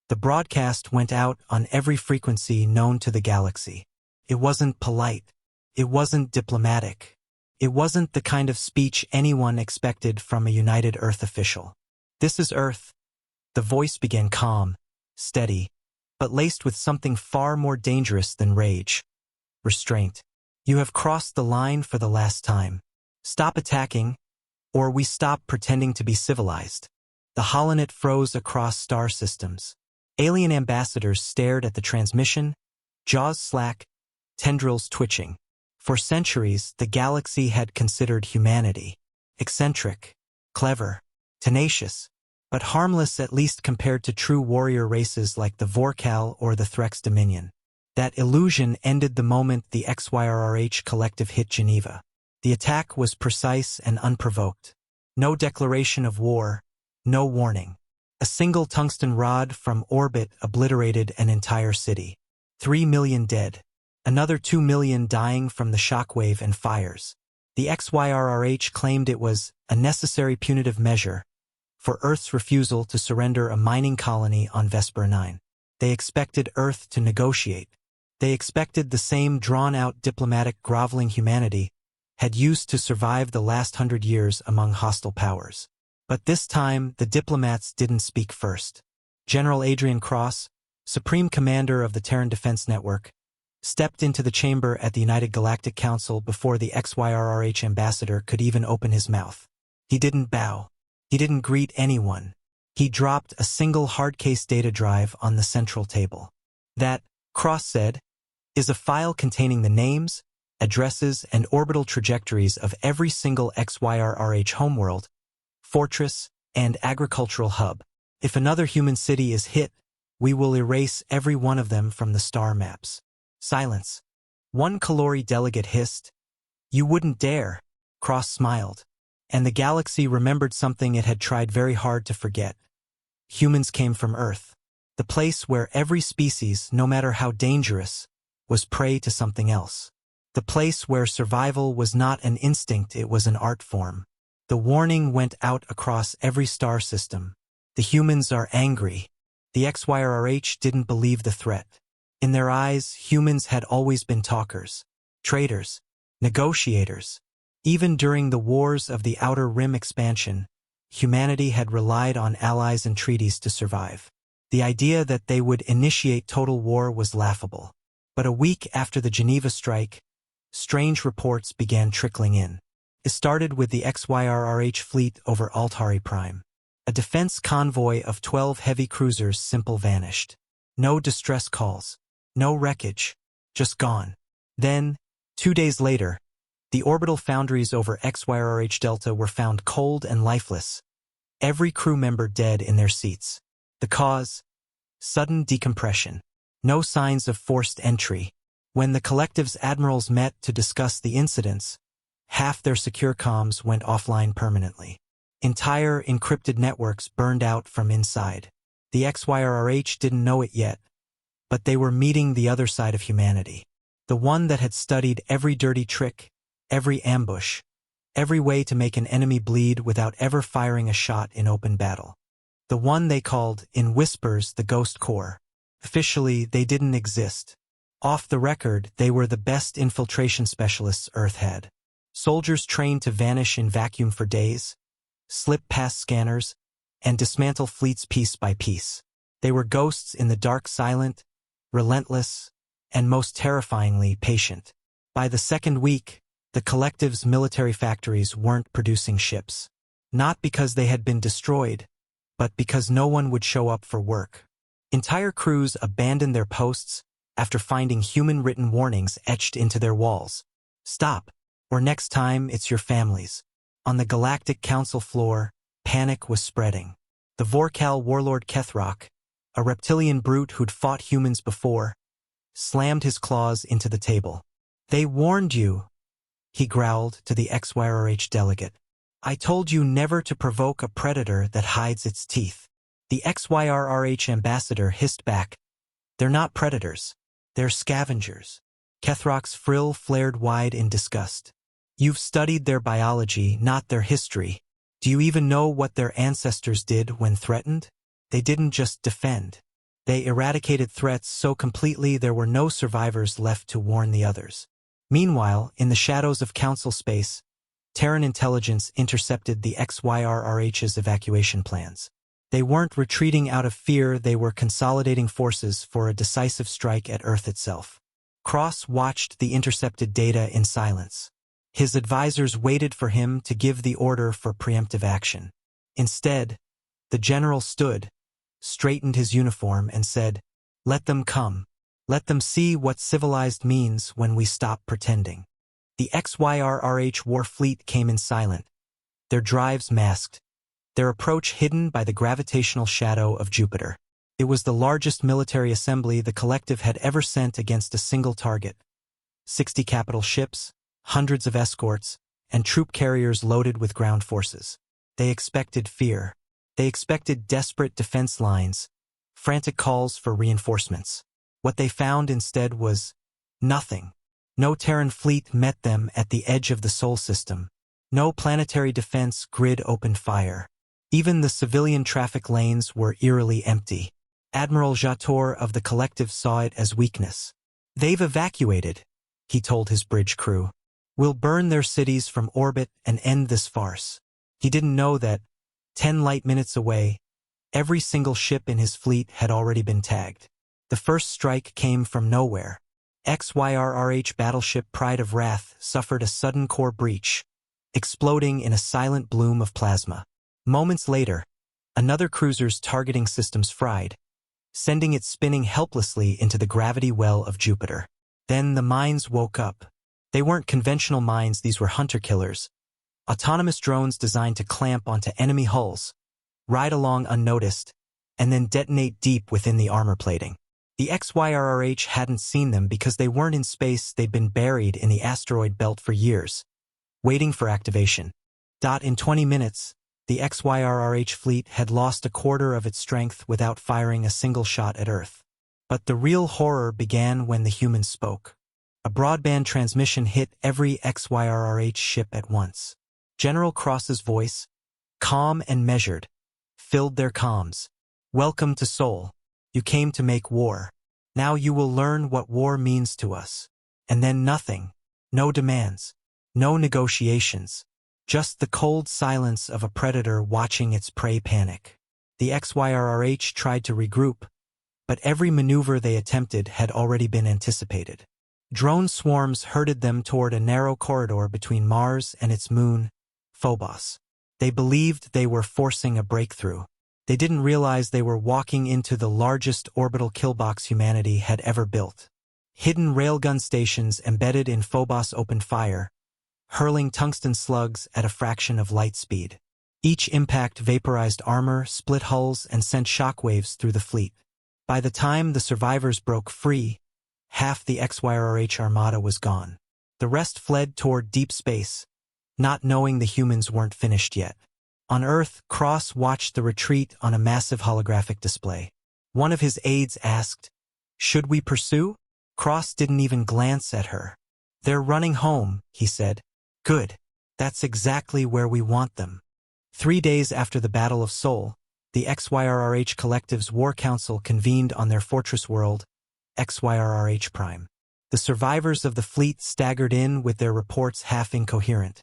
The broadcast went out on every frequency known to the galaxy. It wasn't polite. It wasn't diplomatic. It wasn't the kind of speech anyone expected from a United Earth official. "This is Earth." The voice began calm, steady, but laced with something far more dangerous than rage. "Restraint. You have crossed the line for the last time. Stop attacking, or we stop pretending to be civilized." The holonet froze across star systems. Alien ambassadors stared at the transmission, jaws slack, tendrils twitching. For centuries, the galaxy had considered humanity eccentric, clever, tenacious, but harmless at least compared to true warrior races like the Vorkal or the Threx Dominion. That illusion ended the moment the XYRRH collective hit Geneva. The attack was precise and unprovoked. No declaration of war, no warning. A single tungsten rod from orbit obliterated an entire city. 3 million dead. Another 2 million dying from the shockwave and fires. The XYRRH claimed it was a necessary punitive measure for Earth's refusal to surrender a mining colony on Vesper 9. They expected Earth to negotiate. They expected the same drawn-out diplomatic groveling humanity had used to survive the last 100 years among hostile powers. But this time, the diplomats didn't speak first. General Adrian Cross, Supreme Commander of the Terran Defense Network, stepped into the chamber at the United Galactic Council before the XYRRH ambassador could even open his mouth. He didn't bow. He didn't greet anyone. He dropped a single hard-case data drive on the central table. That, Cross said, is a file containing the names, addresses, and orbital trajectories of every single XYRRH homeworld, fortress, and agricultural hub. If another human city is hit, we will erase every one of them from the star maps. Silence. One Kalori delegate hissed. "You wouldn't dare." Cross smiled. And the galaxy remembered something it had tried very hard to forget. Humans came from Earth. The place where every species, no matter how dangerous, was prey to something else. The place where survival was not an instinct, it was an art form. The warning went out across every star system. The humans are angry. The XYRRH didn't believe the threat. In their eyes, humans had always been talkers, traitors, negotiators. Even during the wars of the Outer Rim expansion, humanity had relied on allies and treaties to survive. The idea that they would initiate total war was laughable. But a week after the Geneva strike, strange reports began trickling in. It started with the XYRRH fleet over Altari Prime. A defense convoy of 12 heavy cruisers simply vanished. No distress calls. No wreckage. Just gone. Then, 2 days later, the orbital foundries over XYRRH Delta were found cold and lifeless. Every crew member dead in their seats. The cause? Sudden decompression. No signs of forced entry. When the collective's admirals met to discuss the incidents, half their secure comms went offline permanently. Entire encrypted networks burned out from inside. The XYRRH didn't know it yet, but they were meeting the other side of humanity. The one that had studied every dirty trick, every ambush, every way to make an enemy bleed without ever firing a shot in open battle. The one they called, in whispers, the Ghost Corps. Officially, they didn't exist. Off the record, they were the best infiltration specialists Earth had. Soldiers trained to vanish in vacuum for days, slip past scanners, and dismantle fleets piece by piece. They were ghosts in the dark, silent, relentless, and most terrifyingly patient. By the second week, the collective's military factories weren't producing ships. Not because they had been destroyed, but because no one would show up for work. Entire crews abandoned their posts after finding human-written warnings etched into their walls. "Stop, or next time it's your families." On the Galactic Council floor, panic was spreading. The Vorkal warlord Kethrock, a reptilian brute who'd fought humans before, slammed his claws into the table. "They warned you," he growled to the XYRH delegate. "I told you never to provoke a predator that hides its teeth." The XYRRH ambassador hissed back, "They're not predators. They're scavengers." Kethrock's frill flared wide in disgust. "You've studied their biology, not their history. Do you even know what their ancestors did when threatened? They didn't just defend. They eradicated threats so completely there were no survivors left to warn the others. Meanwhile, in the shadows of Council space, Terran intelligence intercepted the XYRRH's evacuation plans. They weren't retreating out of fear, they were consolidating forces for a decisive strike at Earth itself. Cross watched the intercepted data in silence. His advisors waited for him to give the order for preemptive action. Instead, the general stood, straightened his uniform, and said, "Let them come. Let them see what civilized means when we stop pretending." The XYRRH war fleet came in silent, their drives masked, their approach hidden by the gravitational shadow of Jupiter. It was the largest military assembly the collective had ever sent against a single target. 60 capital ships, hundreds of escorts, and troop carriers loaded with ground forces. They expected fear. They expected desperate defense lines, frantic calls for reinforcements. What they found instead was nothing. No Terran fleet met them at the edge of the Sol system. No planetary defense grid opened fire. Even the civilian traffic lanes were eerily empty. Admiral Jator of the collective saw it as weakness. "They've evacuated," he told his bridge crew. "We'll burn their cities from orbit and end this farce." He didn't know that, 10 light minutes away, every single ship in his fleet had already been tagged. The first strike came from nowhere. XYRRH battleship Pride of Wrath suffered a sudden core breach, exploding in a silent bloom of plasma. Moments later, another cruiser's targeting systems fried, sending it spinning helplessly into the gravity well of Jupiter. Then the mines woke up. They weren't conventional mines, these were hunter-killers. Autonomous drones designed to clamp onto enemy hulls, ride along unnoticed, and then detonate deep within the armor plating. The XYRRH hadn't seen them because they weren't in space, they'd been buried in the asteroid belt for years, waiting for activation. In 20 minutes, the XYRRH fleet had lost a quarter of its strength without firing a single shot at Earth. But the real horror began when the humans spoke. A broadband transmission hit every XYRRH ship at once. General Cross's voice, calm and measured, filled their comms. "Welcome to Sol. You came to make war. Now you will learn what war means to us." And then nothing. No demands. No negotiations. Just the cold silence of a predator watching its prey panic. The XYRRH tried to regroup, but every maneuver they attempted had already been anticipated. Drone swarms herded them toward a narrow corridor between Mars and its moon, Phobos. They believed they were forcing a breakthrough. They didn't realize they were walking into the largest orbital killbox humanity had ever built. Hidden railgun stations embedded in Phobos opened fire, hurling tungsten slugs at a fraction of light speed. Each impact vaporized armor, split hulls, and sent shockwaves through the fleet. By the time the survivors broke free, half the XYRH armada was gone. The rest fled toward deep space, not knowing the humans weren't finished yet. On Earth, Cross watched the retreat on a massive holographic display. One of his aides asked, "Should we pursue?" Cross didn't even glance at her. "They're running home," he said. "Good. That's exactly where we want them." 3 days after the Battle of Sol, the XYRRH Collective's War Council convened on their fortress world, XYRRH Prime. The survivors of the fleet staggered in with their reports half incoherent,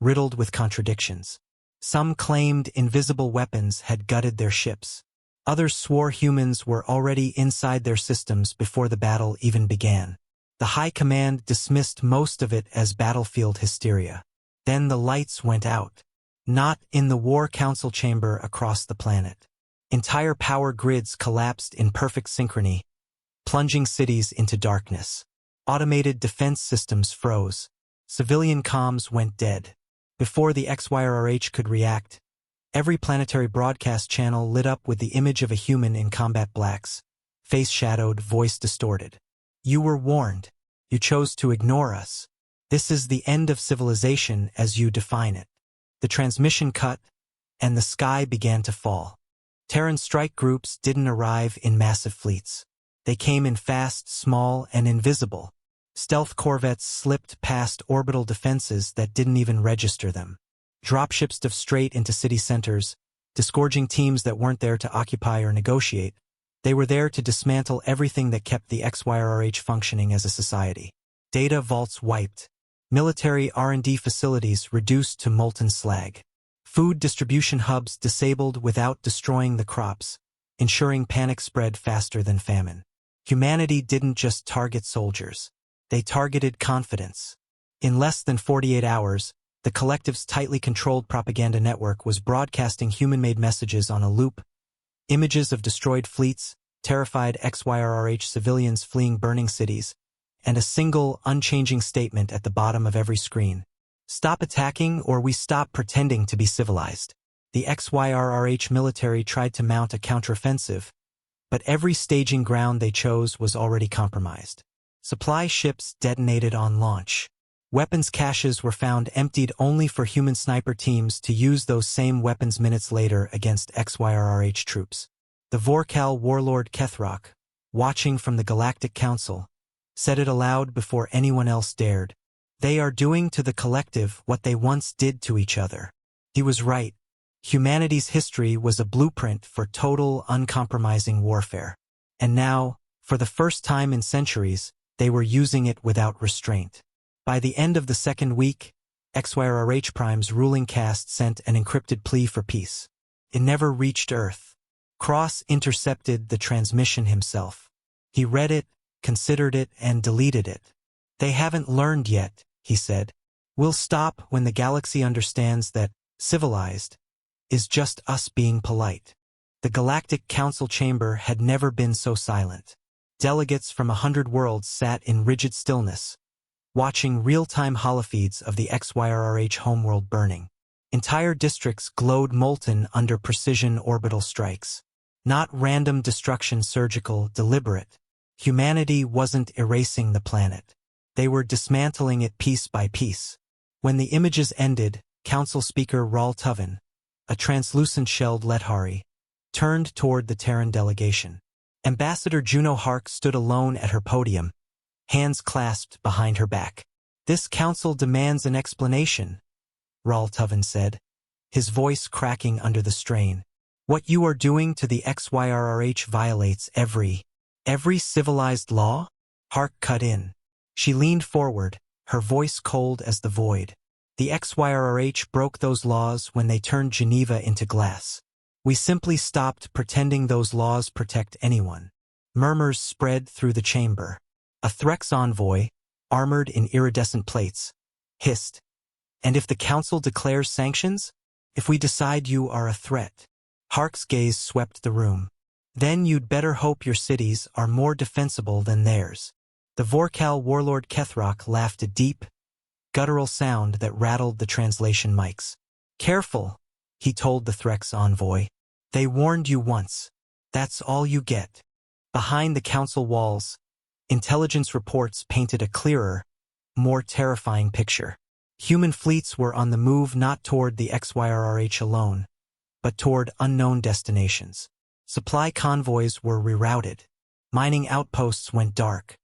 riddled with contradictions. Some claimed invisible weapons had gutted their ships. Others swore humans were already inside their systems before the battle even began. The High Command dismissed most of it as battlefield hysteria. Then the lights went out. Not in the War Council chamber across the planet. Entire power grids collapsed in perfect synchrony, plunging cities into darkness. Automated defense systems froze. Civilian comms went dead. Before the XYRH could react, every planetary broadcast channel lit up with the image of a human in combat blacks, face shadowed, voice distorted. "You were warned. You chose to ignore us. This is the end of civilization as you define it." The transmission cut, and the sky began to fall. Terran strike groups didn't arrive in massive fleets. They came in fast, small, and invisible. Stealth corvettes slipped past orbital defenses that didn't even register them. Dropships dove straight into city centers, disgorging teams that weren't there to occupy or negotiate, They were there to dismantle everything that kept the XYRH functioning as a society. Data vaults wiped. Military R&D facilities reduced to molten slag. Food distribution hubs disabled without destroying the crops, ensuring panic spread faster than famine. Humanity didn't just target soldiers. They targeted confidence. In less than 48 hours, the collective's tightly controlled propaganda network was broadcasting human-made messages on a loop, images of destroyed fleets, terrified XYRH civilians fleeing burning cities, and a single, unchanging statement at the bottom of every screen. Stop attacking or we stop pretending to be civilized. The XYRH military tried to mount a counteroffensive, but every staging ground they chose was already compromised. Supply ships detonated on launch. Weapons caches were found emptied only for human sniper teams to use those same weapons minutes later against XYRH troops. The Vorkal warlord Kethrock, watching from the Galactic Council, said it aloud before anyone else dared. They are doing to the collective what they once did to each other. He was right. Humanity's history was a blueprint for total, uncompromising warfare. And now, for the first time in centuries, they were using it without restraint. By the end of the second week, XYRH Prime's ruling caste sent an encrypted plea for peace. It never reached Earth. Cross intercepted the transmission himself. He read it, considered it, and deleted it. They haven't learned yet, he said. We'll stop when the galaxy understands that civilized is just us being polite. The Galactic Council chamber had never been so silent. Delegates from 100 worlds sat in rigid stillness, watching real-time holofeeds of the XYRH homeworld burning. Entire districts glowed molten under precision orbital strikes. Not random destruction, surgical, deliberate. Humanity wasn't erasing the planet. They were dismantling it piece by piece. When the images ended, Council Speaker Ral Tuven, a translucent-shelled Lethari, turned toward the Terran delegation. Ambassador Juno Hark stood alone at her podium, hands clasped behind her back. This council demands an explanation, Ral Tuven said, his voice cracking under the strain. What you are doing to the XYRH violates every civilized law? Hark cut in. She leaned forward, her voice cold as the void. The XYRH broke those laws when they turned Geneva into glass. We simply stopped pretending those laws protect anyone. Murmurs spread through the chamber. A Threx envoy, armored in iridescent plates, hissed. And if the council declares sanctions? If we decide you are a threat? Hark's gaze swept the room. Then you'd better hope your cities are more defensible than theirs. The Vorkal warlord Kethrock laughed a deep, guttural sound that rattled the translation mics. Careful, he told the Threx envoy. They warned you once. That's all you get. Behind the council walls, intelligence reports painted a clearer, more terrifying picture. Human fleets were on the move not toward the XYRH alone, but toward unknown destinations. Supply convoys were rerouted. Mining outposts went dark.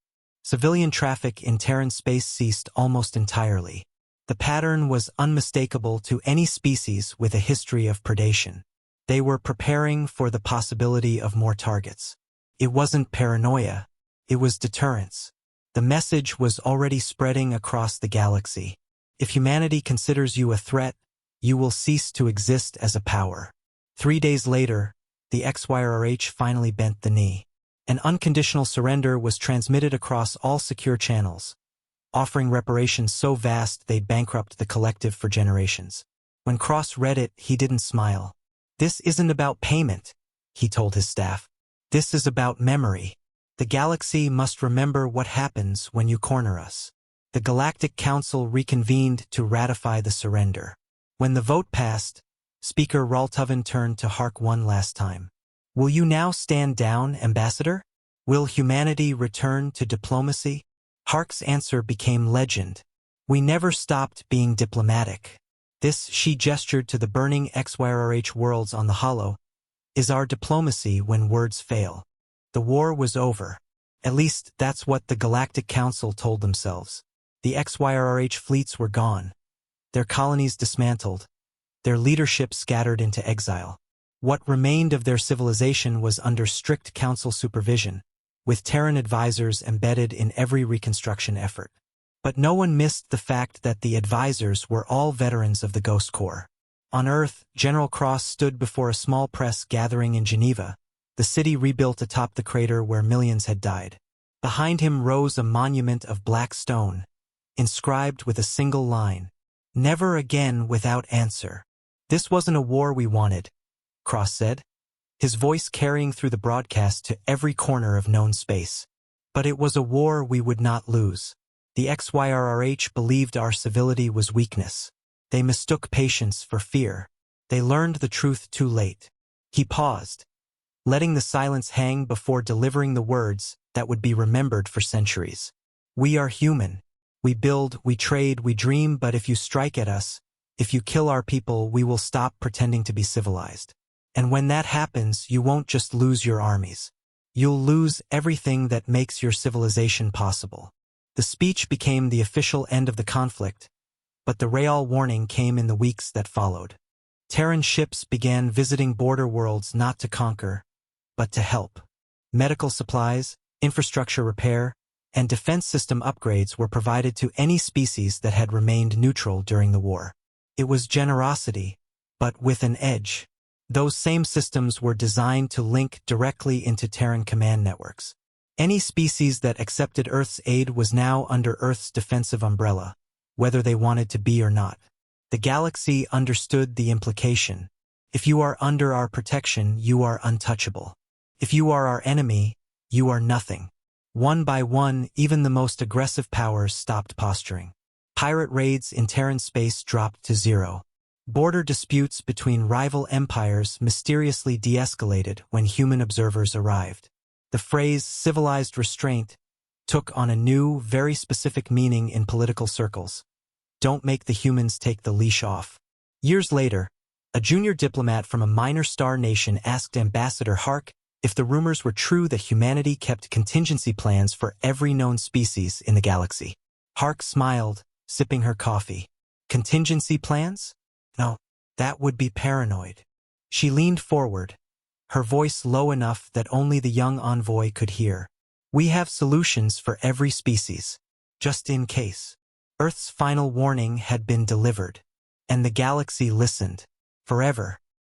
Civilian traffic in Terran space ceased almost entirely. The pattern was unmistakable to any species with a history of predation. They were preparing for the possibility of more targets. It wasn't paranoia. It was deterrence. The message was already spreading across the galaxy. If humanity considers you a threat, you will cease to exist as a power. 3 days later, the XYRH finally bent the knee. An unconditional surrender was transmitted across all secure channels, offering reparations so vast they'd bankrupt the collective for generations. When Cross read it, he didn't smile. This isn't about payment, he told his staff. This is about memory. The galaxy must remember what happens when you corner us. The Galactic Council reconvened to ratify the surrender. When the vote passed, Speaker Ral Tuven turned to Hark one last time. Will you now stand down, Ambassador? Will humanity return to diplomacy? Hark's answer became legend. We never stopped being diplomatic. This, she gestured to the burning XYRH worlds on the Hollow, is our diplomacy when words fail. The war was over. At least that's what the Galactic Council told themselves. The XYRH fleets were gone. Their colonies dismantled. Their leadership scattered into exile. What remained of their civilization was under strict council supervision, with Terran advisors embedded in every reconstruction effort. But no one missed the fact that the advisors were all veterans of the Ghost Corps. On Earth, General Cross stood before a small press gathering in Geneva, the city rebuilt atop the crater where millions had died. Behind him rose a monument of black stone, inscribed with a single line, "Never again without answer." "This wasn't a war we wanted," Cross said, his voice carrying through the broadcast to every corner of known space. "But it was a war we would not lose. The XYRRH believed our civility was weakness. They mistook patience for fear. They learned the truth too late." He paused, letting the silence hang before delivering the words that would be remembered for centuries. "We are human. We build, we trade, we dream, but if you strike at us, if you kill our people, we will stop pretending to be civilized. And when that happens, you won't just lose your armies. You'll lose everything that makes your civilization possible." The speech became the official end of the conflict, but the real warning came in the weeks that followed. Terran ships began visiting border worlds not to conquer, but to help. Medical supplies, infrastructure repair, and defense system upgrades were provided to any species that had remained neutral during the war. It was generosity, but with an edge. Those same systems were designed to link directly into Terran command networks. Any species that accepted Earth's aid was now under Earth's defensive umbrella, whether they wanted to be or not. The galaxy understood the implication. If you are under our protection, you are untouchable. If you are our enemy, you are nothing. One by one, even the most aggressive powers stopped posturing. Pirate raids in Terran space dropped to zero. Border disputes between rival empires mysteriously de-escalated when human observers arrived. The phrase civilized restraint took on a new, very specific meaning in political circles. Don't make the humans take the leash off. Years later, a junior diplomat from a minor star nation asked Ambassador Hark if the rumors were true that humanity kept contingency plans for every known species in the galaxy. Hark smiled, sipping her coffee. Contingency plans? No, that would be paranoid. She leaned forward, her voice low enough that only the young envoy could hear. We have solutions for every species, just in case. Earth's final warning had been delivered, and the galaxy listened. Forever.